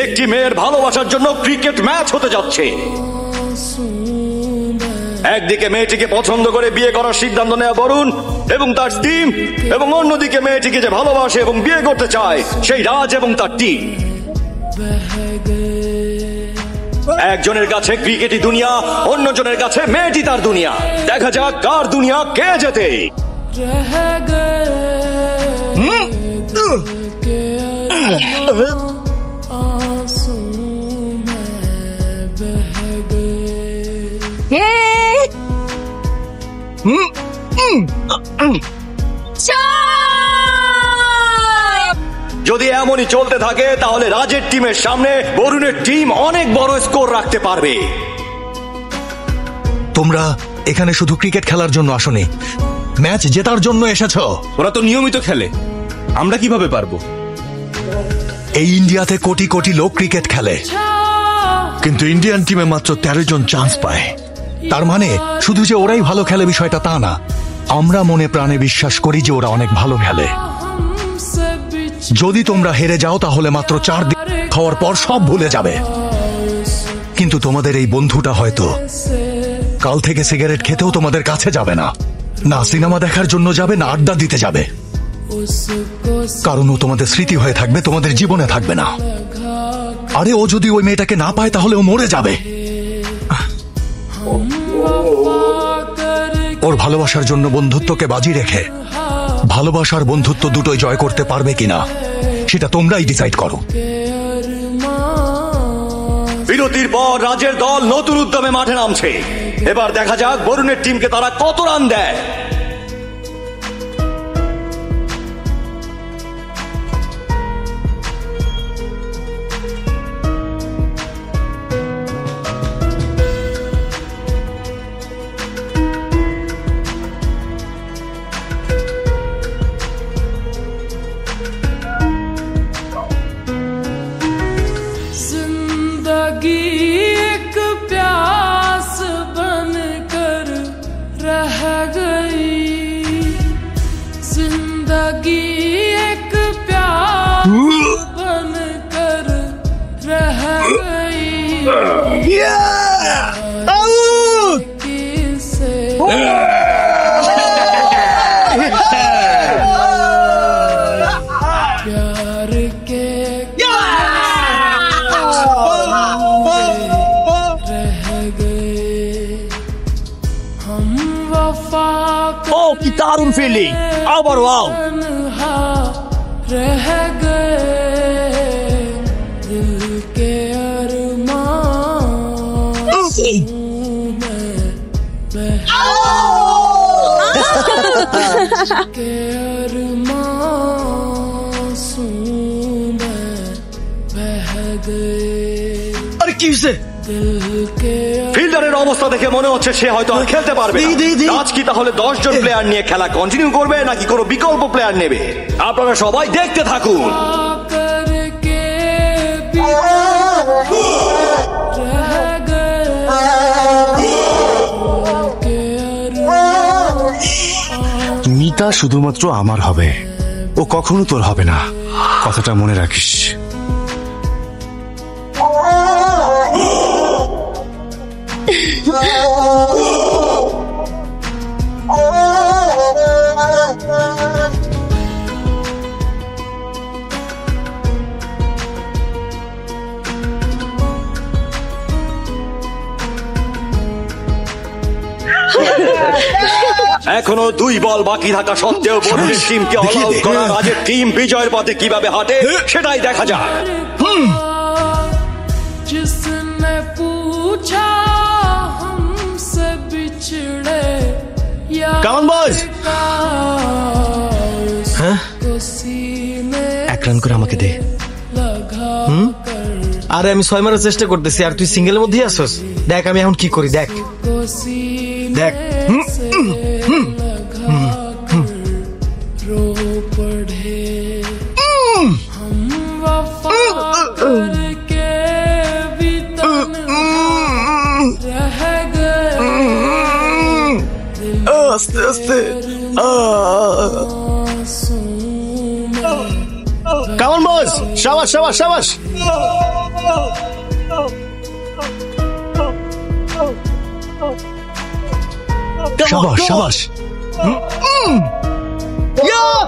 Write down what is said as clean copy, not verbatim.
একটি মেয়ের ভালোবাসার জন্য ক্রিকেট ম্যাচ হতে যাচ্ছে। একদিকে মেয়েটিকে পছন্দ করে বিয়ে করার সিদ্ধান্ত নেওয়া বরুণ এবং তার টিম, এবং অন্যদিকে মেয়েটিকে যে ভালোবাসে এবং বিয়ে করতে চায় সেই রাজ এবং তার টিম। একজনের কাছে ক্রিকেটই দুনিয়া, অন্যজনের কাছে মেয়েটি তার দুনিয়া। দেখা যাক কার দুনিয়া কে জেতে। যদি এমনই চলতে থাকে তাহলে রাজের টিমের সামনে বরুণের টিম অনেক বড় স্কোর রাখতে পারবে। তোমরা এখানে শুধু ক্রিকেট খেলার জন্য আসোনি, ম্যাচ জেতার জন্য এসেছো। ওরা তো নিয়মিত খেলে, আমরা কিভাবে পারবো? এই ইন্ডিয়াতে কোটি কোটি লোক ক্রিকেট খেলে, কিন্তু ইন্ডিয়ান টিমে মাত্র 13 জন চান্স পায়। তার মানে শুধু যে ওরাই ভালো খেলে বিষয়টা তা না, আমরা মনে প্রাণে বিশ্বাস করি যে ওরা অনেক ভালো খেলে। যদি তোমরা হেরে যাও তাহলে মাত্র 4 দিন খাওয়ার পর সব ভুলে যাবে। কিন্তু তোমাদের এই বন্ধুটা হয়তো কাল থেকে সিগারেট খেতেও তোমাদের কাছে যাবে না, না সিনেমা দেখার জন্য যাবে, না আড্ডা দিতে যাবে, কারণ ও তোমাদের স্মৃতি হয়ে থাকবে, তোমাদের জীবনে থাকবে না। আরে ও যদি ওই মেয়েটাকে না পায় তাহলে ও মরে যাবে। ওর ভালোবাসার জন্য বন্ধুত্বকে বাজি রেখে ভালোবাসার বন্ধুত্ব দুটোই জয় করতে পারবে কিনা সেটা তোমরাই ডিসাইড করো। বিরতির পর রাজের দল নতুন উদ্যমে মাঠে নামছে। এবার দেখা যাক বরুণের টিমকে তারা কত রান দেয়। কি দারুণ ফিলিং, আবার ওয়াও। আরে কি হয়েছে? ফিল্ডারের অবস্থা দেখে মনে হচ্ছে সে হয়তো আর খেলতে পারবে না। আজ কি তাহলে 10 জন প্লেয়ার নিয়ে খেলা কন্টিনিউ করবে নাকি কোনো বিকল্প প্লেয়ার নেবে? আপনারা সবাই দেখতে থাকুন। মিতা শুধুমাত্র আমার হবে, ও কখনো তোর হবে না, কথাটা মনে রাখিস। এখনো 2 বল বাকি থাকা সত্ত্বেও বরুণের টিমকে অল আউট করা রাজের টিম বিজয়ের পথে কিভাবে হাঁটে সেটাই দেখা যাক। কামন বয়স, হ্যাঁ 1 রান করে আমাকে দে। আরে আমি 6 মারার চেষ্টা করতেছি আর তুই সিঙ্গেলের মধ্যেই আসছস। দেখ আমি এখন কি করি, দেখ দেখ। আস্তে আস্তে। কামন বস, শাবাশ শাবাশ শাবাশ। সাবাস সাবাস Yeah!